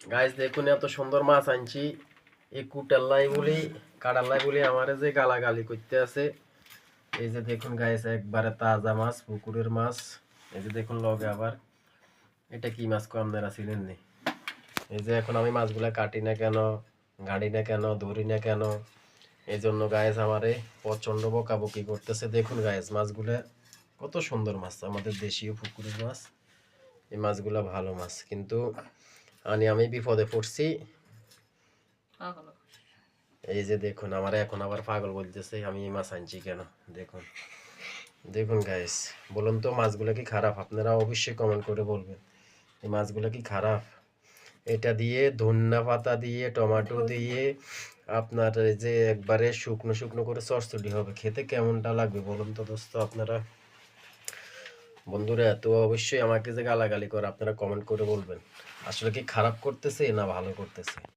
Guys দেখুন এত সুন্দর মাছ আনছি। এই কুটাল্লাই বলি কাটাল্লাই বলি আমারে যে গালাগালি করতে আছে। এই যে দেখুন গাইস একবারে তাজা মাছ, পুকুরের মাছ। এই যে দেখুন লগে আবার এটা কি মাছ কো আপনারা চিনেন নি? এই যে এখন আমি মাছগুলা কাটি না কেন, গাড়ি না কেন, ধরি না কেন, এই জন্য গাইস আমারে প্রচন্ড বকাবকি করতেছে। দেখুন গাইস মাছগুলা কত সুন্দর মাছ, আমাদের দেশীয় পুকুরের মাছ। এই মাছগুলা ভালো মাছ, কিন্তু আমি বিপদে পড়ছি। এই যে দেখুন আমার এখন আবার পাগল বলতেছে আমি এই মাছ আনছি কেন। দেখুন দেখুন গাইস, বলুন তো মাছগুলো কি খারাপ? আপনারা অবশ্যই কমেন্ট করে বলবেন এই মাছগুলো কি খারাপ। এটা দিয়ে ধন্যা পাতা দিয়ে টমেটো দিয়ে আপনার এই যে একবারে শুকনো শুকনো করে চচ্চড়ি হবে, খেতে কেমনটা লাগবে বলুন তো দোস্ত আপনারা। বন্ধুরা তো অবশ্যই আমাকে যে গালাগালি করে আপনারা কমেন্ট করে বলবেন আসলে কি খারাপ করতেছে না ভালো করতেছে।